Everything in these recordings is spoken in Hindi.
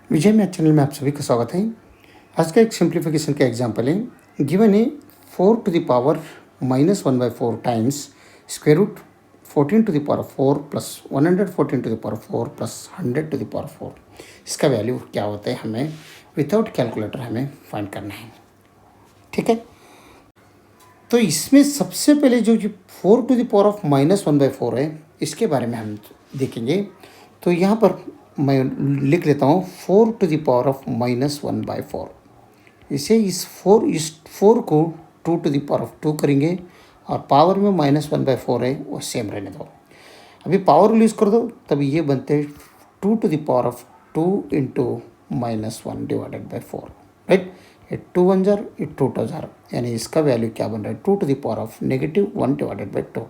विजय मैथ चैनल में आप सभी का स्वागत है। आज का एक सिंप्लीफिकेशन का एग्जांपल है। गिवन है 4⁻⁻⁴ times square root 14⁴ plus 114⁴ plus 100⁴। इसका वैल्यू क्या होता है हमें विदाउट कैलकुलेटर हमें फाइंड करना है। ठीक है, तो इसमें सबसे पहले जो 4⁻⁻⁴ है इसके बारे में हम देखेंगे। तो यहाँ पर मैं लिख लेता हूँ 4⁻⁻⁴। इस 4 को 2⁻² करेंगे और पावर में -1/4 है वो सेम रहने दो। अभी पावर यूज़ कर दो तभी ये बनते 2⁻² इंटू -1/4, राइट। ये 2 1 जार, ये 2 2 जार, यानी इसका वैल्यू क्या बन रहा है 2⁻⁻1/2।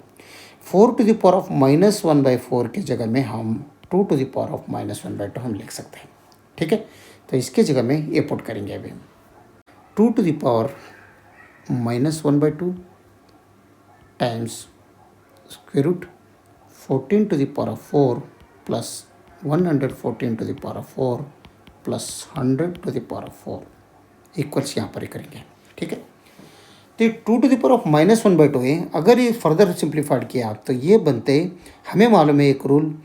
4⁻⁻⁻1/4 की जगह में हम 2⁻⁻1/2 हम लिख सकते हैं। ठीक है, तो इसके जगह में ये पुट करेंगे। अभी 2⁻⁻1/2 times square root 14⁴ plus 114⁴ plus 100⁴ equals यहाँ पर ही करेंगे। ठीक है, तो ये 2⁻⁻1/2 है। अगर ये फर्दर सिंप्लीफाइड किया तो ये बनते, हमें मालूम है एक रूल,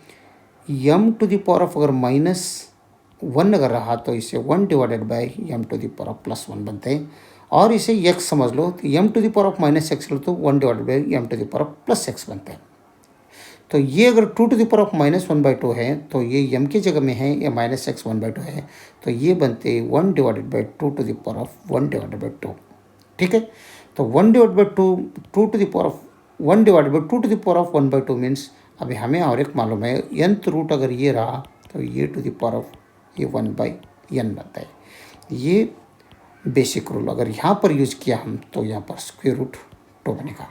m⁻⁻ अगर -1 अगर रहा तो इसे 1/m⁻⁻+1 बनते हैं। और इसे x समझ लो तो m⁻⁻x लो तो 1/m⁻+x बनते हैं। तो ये अगर 2⁻⁻1/2 है तो ये m की जगह में है, या -x1/2 है तो ये बनते 1/2 ठीक है, तो 1/2 मीन्स अभी हमें और एक मालूम है nth रूट अगर ये रहा तो ये 1/n बनता है। ये बेसिक रूल अगर यहाँ पर यूज़ किया हम तो यहाँ पर स्क्वायर रूट 2 बनेगा।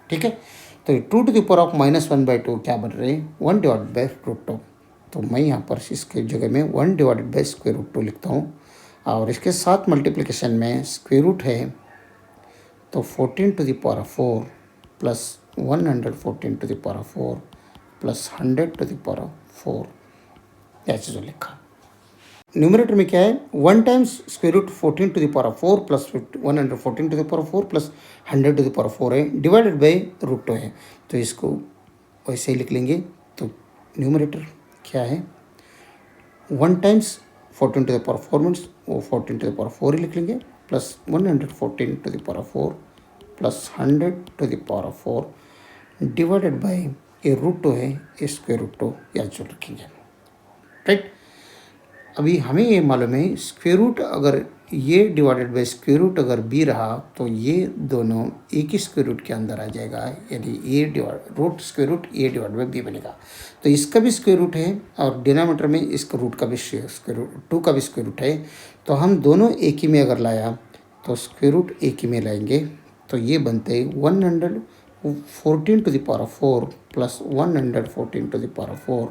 ठीक है, तो ये 2⁻⁻1/2 क्या बन रहे हैं 1/√2। तो मैं यहाँ पर इसके जगह में 1/√2 लिखता हूँ और इसके साथ मल्टीप्लिकेशन में स्क्वायर रूट है तो 14⁴ प्लस 114⁴ प्लस 100⁴ ऐसे जो लिखा। न्यूमरेटर में क्या है 1 times square root 14⁴ plus 114⁴ plus 100⁴ है, डिवाइडेड बाई √2 है। तो इसको वैसे ही लिख लेंगे। तो न्यूमरेटर क्या है 1 टाइम्स 14⁴ मीन्स वो 14⁴ ही लिख लेंगे, प्लस 114⁴ प्लस 100⁴ डिवाइडेड बाई ये √2 है, ये स्क्वायर √2 या जो रखेंगे, राइट। अभी हमें ये मालूम है स्क्वायर रूट अगर ये डिवाइडेड बाई स्क्वायर रूट अगर b रहा तो ये दोनों एक ही स्क्वायर रूट के अंदर आ जाएगा, यानी square root a divide by b बनेगा। तो इसका भी स्क्वायर रूट है और डिनोमिनेटर में इसका रूट का भी स्क्वायर रूट 2 का भी स्क्वायर रूट है। तो हम दोनों एक ही में अगर लाया तो स्क्वायर रूट एक ही में लाएंगे तो ये बनते 114⁴ प्लस 114⁴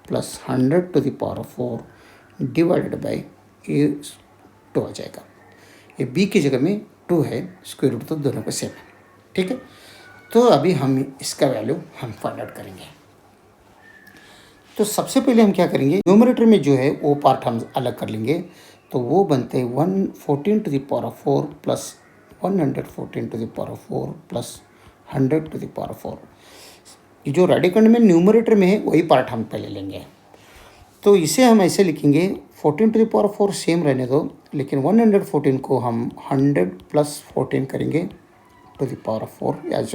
प्लस 100⁴ डिवाइडेड बाई ये 2 आ जाएगा। ये b की जगह में 2 है, स्क्वायर रूट तो दोनों को सेम है। ठीक है, तो अभी हम इसका वैल्यू हम फाइंड आउट करेंगे। तो सबसे पहले हम क्या करेंगे न्यूमरेटर में जो है वो पार्ट हम अलग कर लेंगे। तो वो बनते 114⁴ प्लस 114⁴ प्लस 100⁴। ये जो रेडिकल में न्यूमरेटर में है वही पार्ट हम पहले लेंगे। तो इसे हम ऐसे लिखेंगे 14⁴ सेम रहने दो, लेकिन 114 को हम 100 प्लस 14 करेंगे ⁴ एज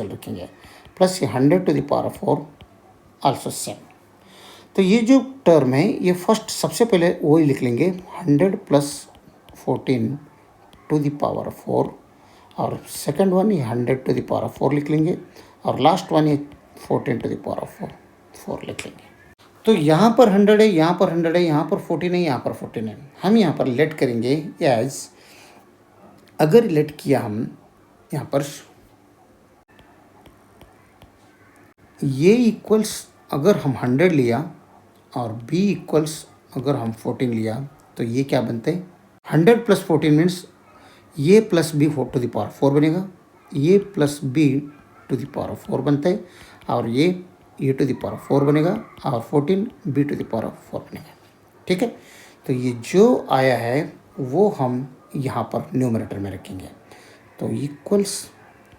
वेल रखेंगे, प्लस ये 100⁴ आल्सो सेम। तो ये जो टर्म है ये फर्स्ट सबसे पहले वही लिख लेंगे 100 प्लस 14⁴ और सेकंड वन ये 100⁴ लिख लेंगे और लास्ट वन ये 14⁴ लिख लेंगे। तो यहाँ पर 100 है, यहाँ पर 100 है, यहाँ पर 14 है, यहाँ पर 14 है। हम यहाँ पर लेट करेंगे एज, अगर लेट किया हम यहाँ पर ये इक्वल्स अगर हम 100 लिया और b इक्वल्स अगर हम 14 लिया तो ये क्या बनते 100 प्लस 14 मीन्स ये प्लस b 4 बनेगा, ये प्लस b 4 बनता है और ये a⁴ बनेगा और 14 b⁴ बनेगा। ठीक है, तो ये जो आया है वो हम यहाँ पर न्यूमरेटर में रखेंगे। तो इक्वल्स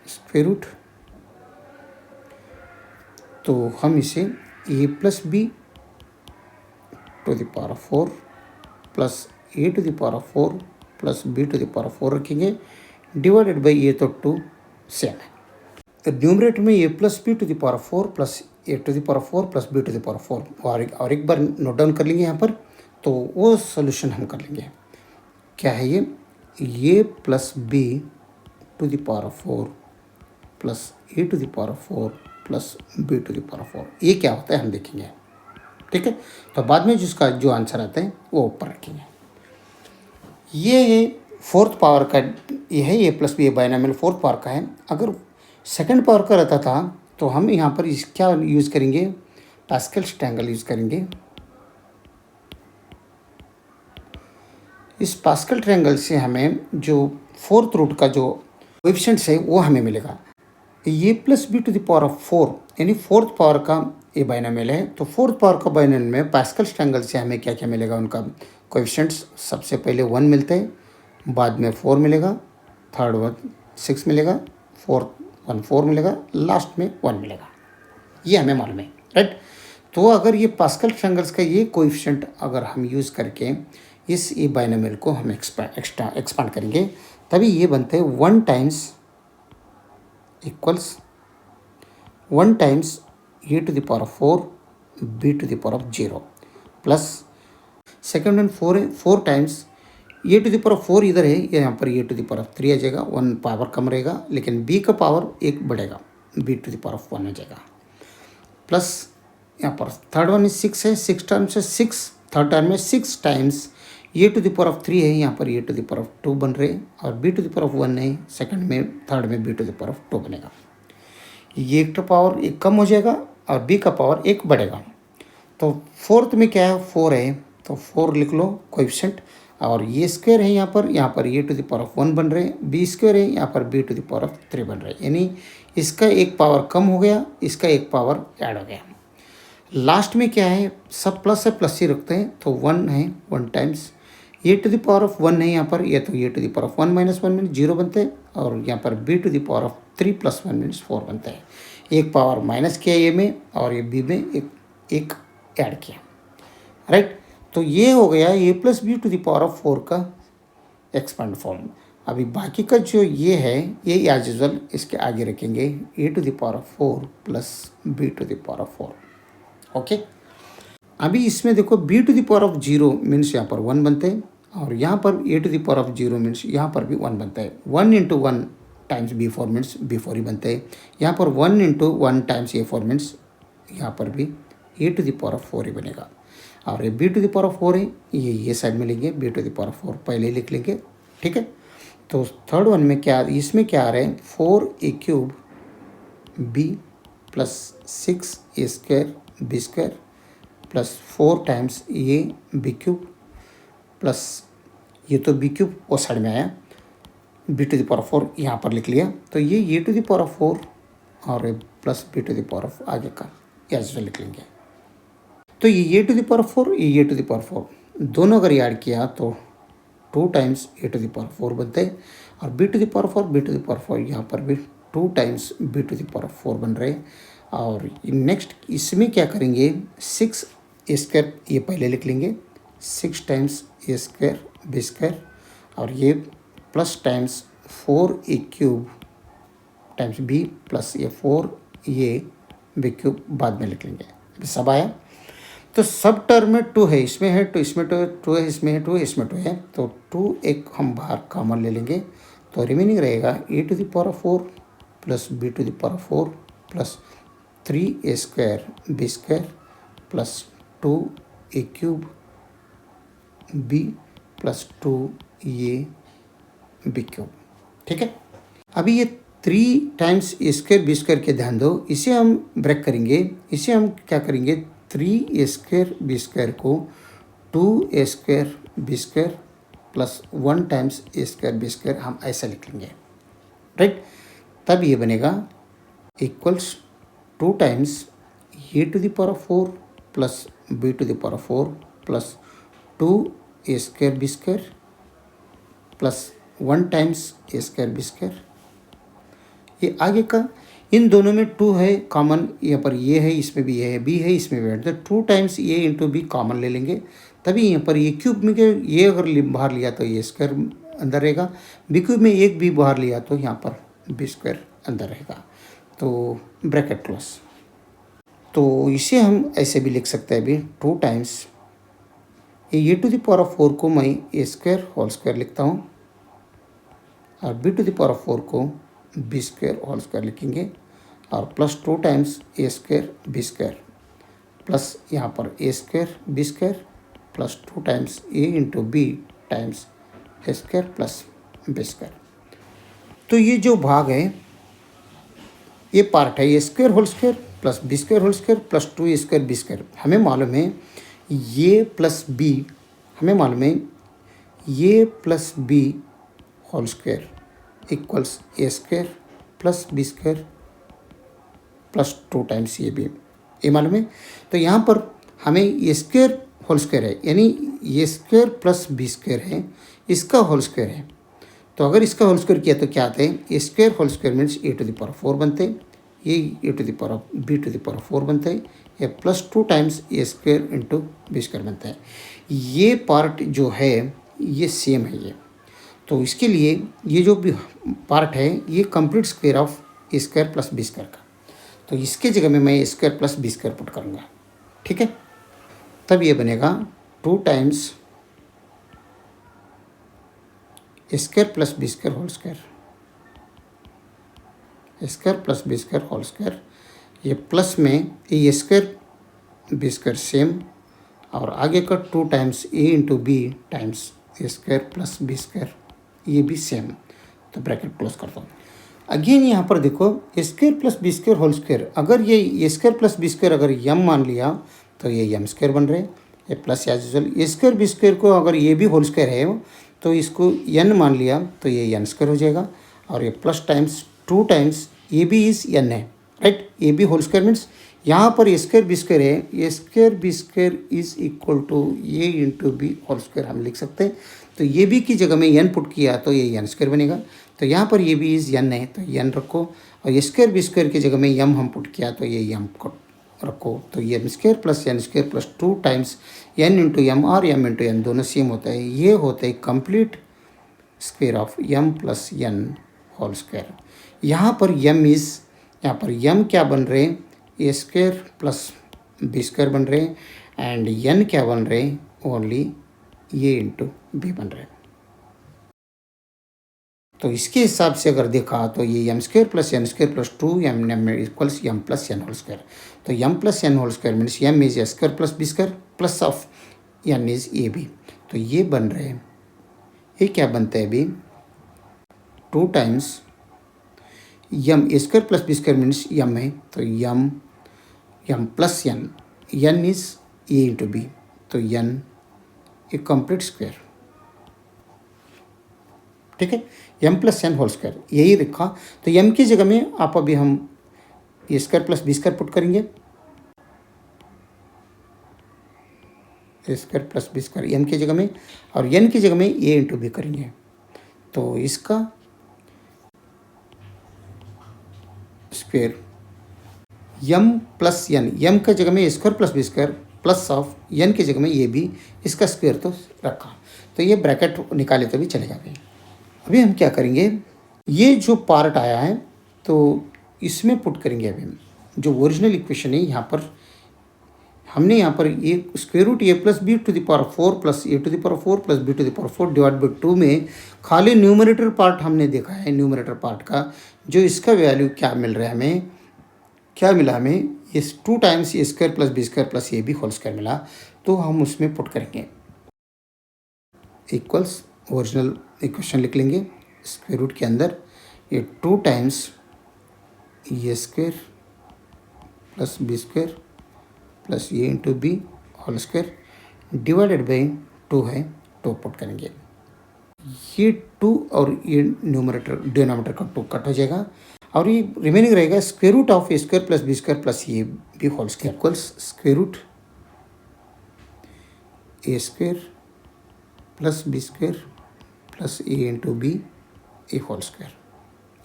स्क्वायर रूट, तो हम इसे a plus b to the power 4 plus a to the power 4 plus b to the power 4 रखेंगे, डिवाइडेड बाई ए तो 2 सेम है। तो न्यूमरेटर में a plus b to the power 4 plus a to the power 4 plus b to the power 4 और एक बार नोट डाउन कर लेंगे यहाँ पर, तो वो सोल्यूशन हम कर लेंगे। क्या है ये plus b to the power 4 plus a to the power 4 plus b to the power 4, ये क्या होता है हम देखेंगे। ठीक है, तो बाद में जिसका जो आंसर आता है वो ऊपर रखेंगे। ये है फोर्थ पावर का, ये है ए प्लस बी, ये बाइनोमियल फोर्थ पावर का है। अगर सेकंड पावर का रहता था तो हम यहाँ पर इस क्या यूज़ करेंगे, पास्कल्स ट्रायंगल यूज़ करेंगे। इस पास्कल ट्रायंगल से हमें जो फोर्थ रूट का जो कोएफिशिएंट्स है वो हमें मिलेगा। A plus b to the power of 4 यानी फोर्थ पावर का ये बाइनोमियल है। तो फोर्थ पावर का बाइनोमियल में पास्कल ट्रायंगल से हमें क्या क्या मिलेगा, उनका कोएफिशिएंट्स सबसे पहले 1 मिलते हैं, बाद में 4 मिलेगा, थर्ड वन 6 मिलेगा, फोर्थ वन 4 मिलेगा, लास्ट में 1 मिलेगा। ये हमें मालूम है, राइट। तो अगर ये पास्कल ट्रायंगल्स का ये कोएफिशिएंट अगर हम यूज़ करके इस ए बाइनोमियल को हम एक्सपांड करेंगे, तभी ये बनते हैं 1 times equals 1 times a to the power of 4 b to the power of 0 plus second one 4 है, 4 times a to the power of 4 इधर है, यहाँ पर a to the power of 3 आ जाएगा, 1 पावर कम रहेगा, लेकिन बी का पावर 1 बढ़ेगा, b to the power of 1 आ जाएगा। प्लस यहाँ पर थर्ड वन 6 है, 6 टर्म से 6, थर्ड टर्म में 6 times a to the power of 3 है, यहाँ पर a to the power of 2 बन रहे, और b to the power of 1 है, सेकंड में थर्ड में b to the power of 2 बनेगा। ये एक का पावर 1 कम हो जाएगा और बी का पावर 1 बढ़ेगा। तो फोर्थ में क्या है, 4 है, तो 4 लिख लो कोएफिशिएंट, और ये स्क्वायर है यहाँ पर a to the power of 1 बन रहे, बी स्क्वायर है, यहाँ पर b to the power of 3 बन रहे, यानी इसका एक पावर कम हो गया, इसका एक पावर ऐड हो गया। लास्ट में क्या है, सब प्लस है, प्लस ही रखते हैं, तो 1 है, 1 times a to the power of 1 है यहाँ पर, ये तो a to the power of 1 minus 1 means 0 बनते हैं, और यहाँ पर b to the power of 3 plus 1 means 4 बनता है। एक पावर माइनस किया ए में और ये बी में एक ऐड किया, राइट। तो ये हो गया a plus b to the power of 4 का एक्सपांड फॉर्म। अभी बाकी का जो ये है, ये एज यूजुअल इसके आगे रखेंगे, a to the power of 4 plus b to the power of 4। Okay, अभी इसमें देखो b to the power of 0 means यहाँ पर 1 बनते हैं, और यहाँ पर a to the power of 0 means यहाँ पर भी 1 बनता है। 1 into 1 times b 4 means b 4 ही बनते हैं। यहाँ पर 1 इंटू 1 टाइम्स ए 4 मीन्स यहाँ पर भी a to the power of 4 ही बनेगा, और ये b to the power of 4 है, ये साइड में लेंगे, b to the power of 4 पहले ही लिख लेंगे, ठीक है। तो थर्ड वन में क्या, इसमें क्या आ रहा है, 4a³ b plus 6a² b square plus 4 times a b³ plus ये तो b³ वो साइड में आया, b to the power of 4 यहाँ पर लिख लिया, तो ये a to the power of 4 और plus b to the power of आगे का एज वेल लिख लेंगे। तो ये ए टू द पावर 4, ये ए टू द पावर 4 दोनों अगर ऐड किया तो 2 times a to the power 4 बनते हैं, और b to the power 4 b to the power 4 यहाँ पर भी 2 times b to the power 4 बन रहे। और नेक्स्ट इसमें क्या करेंगे, 6a² ये पहले लिख लेंगे, 6 टाइम्स a² बी स्क्वायर, और ये plus times 4a³ times b plus ये 4a b³ बाद में लिख लेंगे। अभी सब आया, तो सब टर्म में 2 है, इसमें है 2, इसमें 2 है, इसमें है 2 है, इसमें 2 है, तो 2 एक हम बाहर कॉमन ले लेंगे, तो रिमेनिंग रहेगा a to the power of 4 plus b to the power of 4 plus 3a² b square plus 2a³ b plus 2a b³, ठीक है। अभी ये 3 टाइम्स a² b² के ध्यान दो, इसे हम ब्रेक करेंगे, इसे हम क्या करेंगे, 3a² b² को 2a² b² plus 1 times a² b² हम ऐसा लिख लेंगे, राइट। तब ये बनेगा equals 2 times a to the power of 4 plus b to the power of 4 plus 2 a square b square plus 1 times a square b square. ये आगे का इन दोनों में 2 है कॉमन, यहाँ पर ये है, इसमें भी ये है, बी है, इसमें भी है, तो 2 times a into B common ले लेंगे, तभी यहाँ पर ये क्यूब में के ये अगर बाहर लिया तो ये स्क्वायर अंदर रहेगा, बी क्यूब में एक भी बाहर लिया तो यहाँ पर बी स्क्वायर अंदर रहेगा। तो ब्रैकेट क्लोज। तो इसे हम ऐसे भी लिख सकते हैं अभी 2 times a to the power of 4 को मैं ए स्क्वायर होल स्क्वायर लिखता हूँ और b to the power of 4 को बी स्क्वायर होल स्क्वायर लिखेंगे और plus 2 times a square b square plus यहाँ पर a square b square plus 2 times a into b times a square plus b square. तो ये जो भाग है ये पार्ट है a square whole square plus b square whole square plus 2 a square b square. हमें मालूम है ये प्लस बी, हमें मालूम है ये plus b whole square equals a square plus b square plus 2 times ये मालूम है। तो यहाँ पर हमें ए स्क्वायर होल स्क्वायर है, यानी ए स्क्वायर प्लस बी स्क्वायर है, इसका होल स्क्वायर है। तो अगर इसका होल स्क्वायर किया तो क्या आते हैं, a square whole square means a to the power 4 बनते हैं, ये a to the power b to the power 4 बनता है, ये plus 2 times a square into b square बनता है। ये पार्ट जो है ये सेम है ये, तो इसके लिए ये जो भी पार्ट है ये complete square of a square plus b square का, तो इसके जगह में मैं a square plus b square put करूँगा, ठीक है। तब ये बनेगा 2 times a square plus b square whole square, a square plus b square whole square, ये प्लस में a square b square same और आगे का 2 times a into b times a square plus b square ये भी सेम। तो ब्रैकेट क्लोज करता हूँ। अगेन यहाँ पर देखो a square plus b square whole square, अगर ये a square plus b square अगर यम मान लिया तो ये यम स्क्वायर बन रहे, ये प्लस एज यूजुअल ए स्क्वायर बी स्क्वायर को अगर ये भी होल स्क्वायर है तो इसको एन मान लिया तो ये एन स्क्वायर हो जाएगा और ये plus times 2 times a b is n है, right. A b whole square means यहाँ पर ए स्क्वायर बी स्क्वायर है, a square b square is equal to a into b whole square हम लिख सकते हैं। तो ये बी की जगह में एन पुट किया तो ये एन स्क्वायर बनेगा, तो यहाँ पर ये बी इज एन है तो एन रखो और ए स्क्वायर बी स्क्वायर की जगह में एम हम पुट किया तो ये एम को रखो, तो m square plus n square plus 2 times n into m और एम इंटू एन दोनों सेम होता है, ये होता है complete square of m plus n whole square. यहाँ पर एम इज़, यहाँ पर एम क्या बन रहे हैं, a square plus b square बन रहे हैं एंड एन क्या बन रहे हैं, ओनली ए इंटू बी बन रहे हैं। तो इसके हिसाब से अगर देखा तो ये m square plus n square plus 2 m equals m plus n whole square. तो m plus n whole square means m is a square plus b square plus of n is a b, तो ये बन रहे हैं, ये क्या बनता है अभी 2 times m a square plus b square means m है तो m plus n is a into b, तो एन ए कंप्लीट स्क्वायर, ठीक है। M plus n whole square यही रखा, तो एम की जगह में आप अभी हम a square plus b square put करेंगे, a square plus b square m की जगह में और एन की जगह में ए इंटू बी करेंगे। तो इसका square m plus n, m की जगह में a square plus b square plus of n की जगह में ये भी, इसका स्क्वायर तो रखा, तो ये ब्रैकेट निकाले तो भी चलेगा। अभी हम क्या करेंगे, ये जो पार्ट आया है तो इसमें पुट करेंगे। अभी हम जो ओरिजिनल इक्वेशन है यहाँ पर हमने यहाँ पर ये square root a plus b to the power 4 plus a to the power 4 plus b to the power 4 divide by 2 में खाली न्यूमरेटर पार्ट हमने देखा है, न्यूमरेटर पार्ट का जो इसका वैल्यू क्या मिल रहा है, हमें क्या मिला, हमें ये 2 times a square plus b square plus a b whole square मिला, तो हम उसमें पुट करेंगे इक्वल्स ओरिजिनल इक्वेशन लिख लेंगे स्क्वायर रूट के अंदर ये 2 times a square plus b square plus a into b whole square divided by 2 है, 2 पुट करेंगे, ये 2 और ये न्यूमरेटर डिनोमिनेटर का 2 कट हो जाएगा और ये रिमेनिंग रहेगा square root of a square plus b square plus a b whole square equals square root a square plus b square plus a into b a whole square,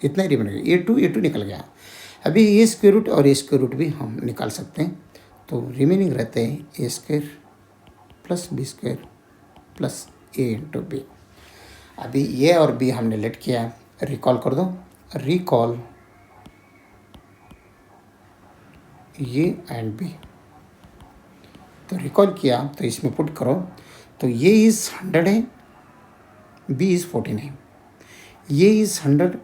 इतना ही रिमेनिंग। ए टू निकल गया। अभी ए स्क्वायर रूट और ए स्क्वायर रूट भी हम निकाल सकते हैं, तो रिमेनिंग रहते हैं a square plus b square plus a into b. अभी ए और बी हमने लेट किया है, रिकॉल कर दो, रिकॉल ये एंड बी। तो रिकॉल किया तो इसमें पुट करो, तो ये इज़ 100 है, बी इज़ 14 है, ये इज़ 100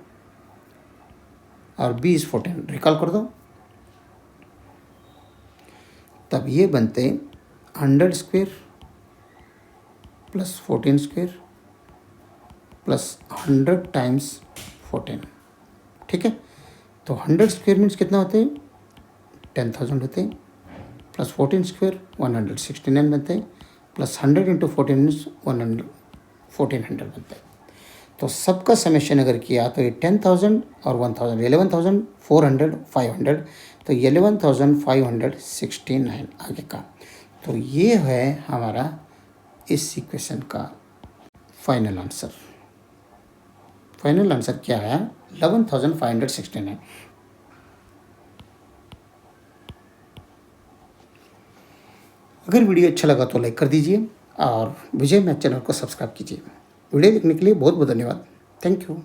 और बी इज़ 14, रिकॉल कर दो, तब ये बनते 100 square plus 14 square plus 100 times 14, ठीक है। तो 100 स्क्वायर मीन्स कितना होते हैं, 10,000 होते हैं, प्लस 14 स्क्वायर 169 बनते हैं, प्लस 100 इंटू 14 मीन्स 1400 बनते हैं। तो सबका समेशन अगर किया तो ये 10,000 और 1,000 11,400 500, तो 11,569 आगे का। तो ये है हमारा इस इक्वेशन का फाइनल आंसर। फाइनल आंसर क्या है, 11,569। अगर वीडियो अच्छा लगा तो लाइक कर दीजिए और विजय मैथ चैनल को सब्सक्राइब कीजिए। वीडियो देखने के लिए बहुत बहुत धन्यवाद। Thank you.